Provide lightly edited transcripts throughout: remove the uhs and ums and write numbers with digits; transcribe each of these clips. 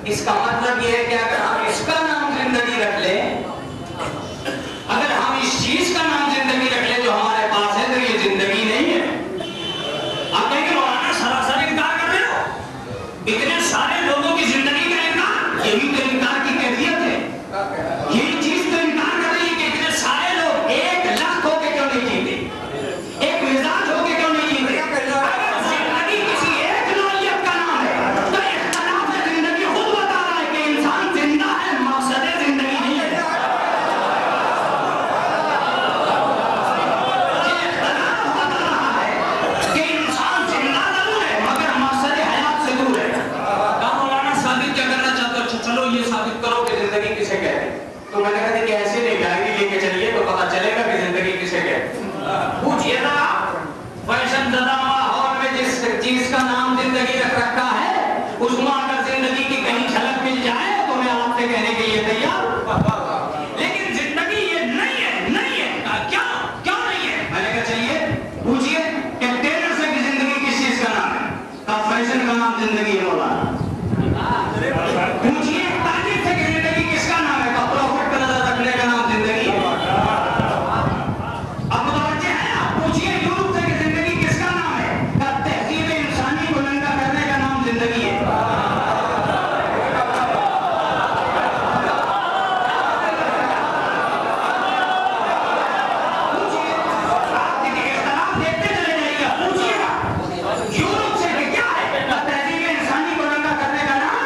इसका मतलब ये है कि अगर हम इसका नाम जिंदगी रख ले, अगर हम इस चीज का नाम जिंदगी रख ले जो हमारे पास है, तो ये जिंदगी नहीं है। आप कहेंगे मौलाना सरासर इनकार कर रहे हो, इतने सारे लोगों की जिंदगी का इनकार, यही तो इनकार की कैफियत है। यही चीज तो इनकार कर रही है कि इतने सारे लोग 1 लाख होके क्यों नहीं जीते, एक मिजाज होके क्यों नहीं जीते। अगर जिंदगी किसी एक नौइयत का नाम है, तो इख्तिलाफ है जिंदगी खुद बता रहा है कि इंसान जिंदा है, मकसद जिंदगी नहीं है। ये इख्तिलाफ बता रहा है कि इंसान जिंदा जरूर है मगर मकसद हयात से दूर है। कहा मौलाना साबित क्या करना चाहते हो? चलो ये साबित करो कि जिंदगी किसे कहते हैं। तो मैंने कहा कि ऐसे नहीं, डायरी लेके चलिए तो पता चलेगा कि जिंदगी किसे कहते हैं। पूछिए ना, फैशन ज़दा माहौल में जिस चीज का नाम जिंदगी रख रखा है, उसमें अगर जिंदगी की कहीं झलक मिल जाए तो मैं आपसे कहने के लिए तैयार हूं। लेकिन जिंदगी ये नहीं है, नहीं है। क्यों क्यों नहीं है? मैंने कहा चलिए पूछिए कि टेलर से की जिंदगी किस चीज का नाम है? कहा फैशन का नाम जिंदगी है मौलाना। पूछिए ताजिर से की जिंदगी किसका नाम है? कहा प्रॉफिट पर नजर रखने का नाम जिंदगी है। अब मुतवज्जे हैं आप, पूछिए यूरोप से की जिंदगी किसका नाम है? कहा तहजीब इंसानी को नंगा करने का नाम जिंदगी है। पूछिए, आप देखिए इख्तिलाफ देखते चले जाइएगा। पूछिएगा यूरोप से कि क्या है? कहा तहजीब इंसानी को नंगा करने का नाम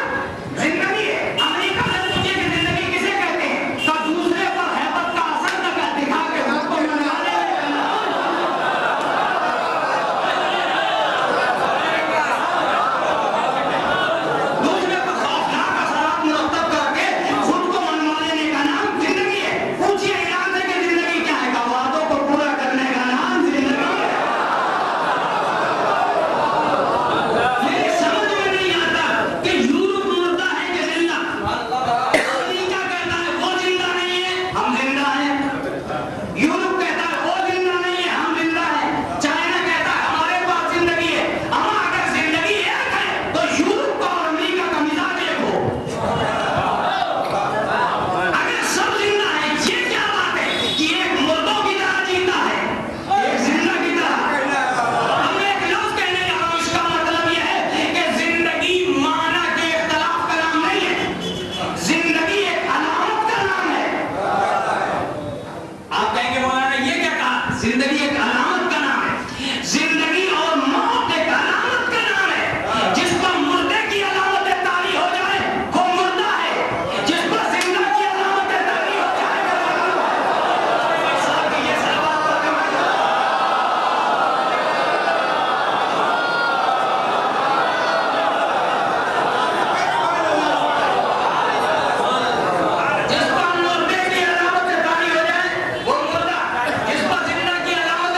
जिंदगी है। अमेरिका से पूछिए कि जिंदगी किसे कहते हैं? कहा दूसरे पर हैबत का असर न दिखा के उसको मनवाने का नाम। दूसरे पर खौफनाक असरात मुरतब करके खुद को मनवा लेने का नाम जिंदगी है। पूछिए ईरान से कि जिंदगी क्या है? कहा वादों को पूरा करने का नाम जिंदगी है। ये समझ में नहीं आता कि यूरोप मुर्दा है कि जिंदा। अमेरिका कहता है वो जिंदा नहीं है, हम जिंदा हैं। यूरोप कहता है वो जिंदा नहीं है, हम जिंदा हैं। चाइना कहता है हमारे पास जिंदगी है। हम अगर जिंदगी एक है तो यूरोप का और अमेरिका का मिजाज एक हो। अगर सब जिंदा है, ये क्या बात है कि एक मुर्दों की तरह जीता है, एक जिंदा की तरह। हम एक लफ्ज कहने जा रहा हूं, इसका मतलब यह है कि जिंदगी माना के इख्तिलाफ का नाम नहीं है, जिंदगी एक अलामत का नाम है। आप कहेंगे मौलाना ये क्या कहा? जिंदगी एक अलामत का नाम है। जिंदगी और मौत एक अलामत का नाम है। जिस पर मुर्दे की अलामत तारी हो जाए वो मुर्दा है, जिस पर जिंदा की अलामत तारी हो जाए वो साहब ये सलवात पर कमाल। जिस पर मुर्दे की अलामत तारी हो जाए वो मुर्दा, जिस पर जिंदा की अलामत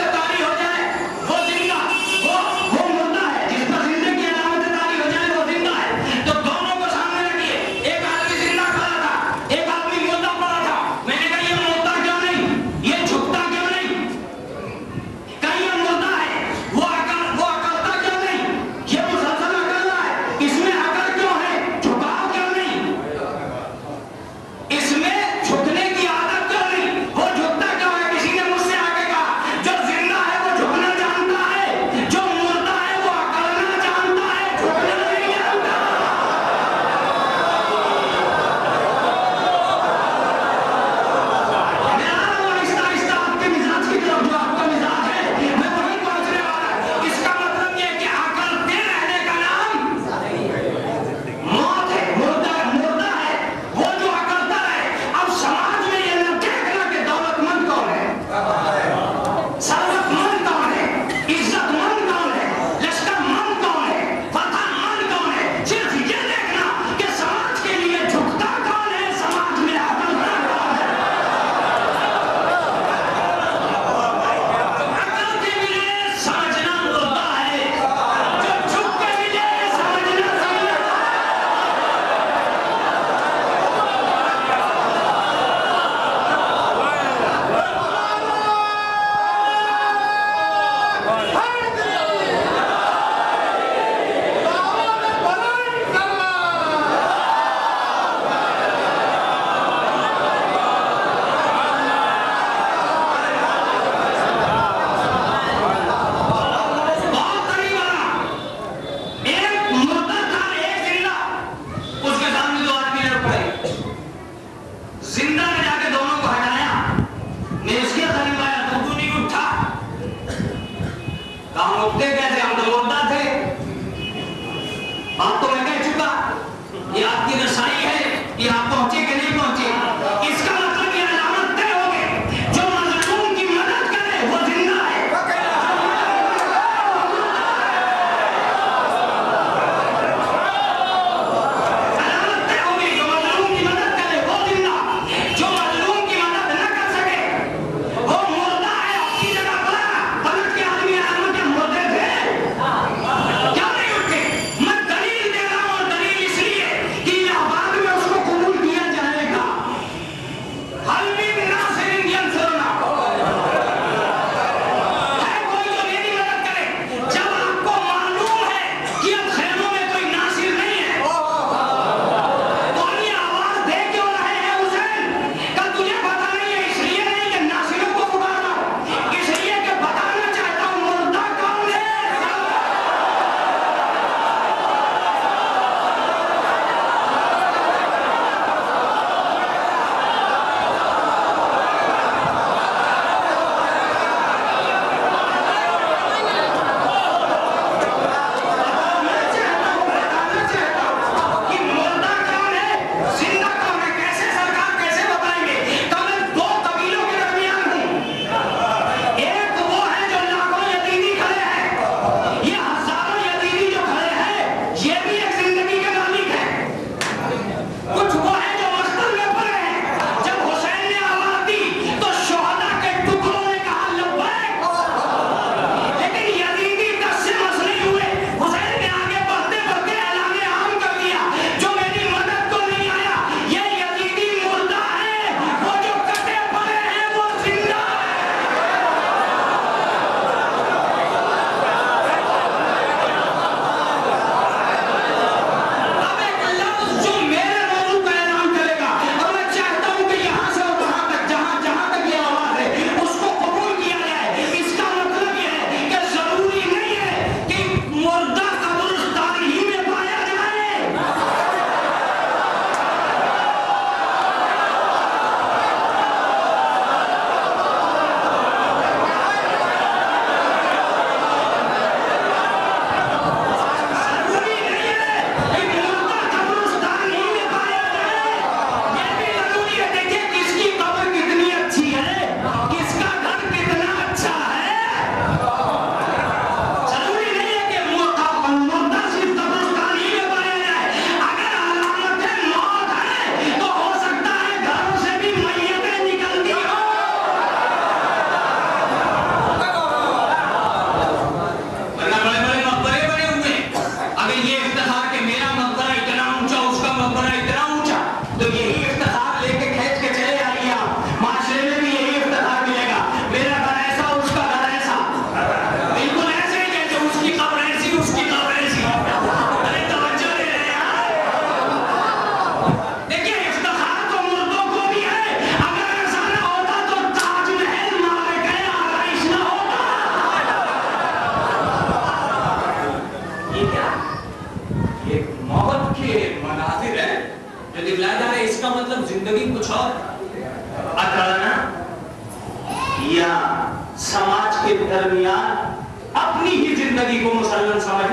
के दरमियान अपनी ही जिंदगी को मुसल्लन समझ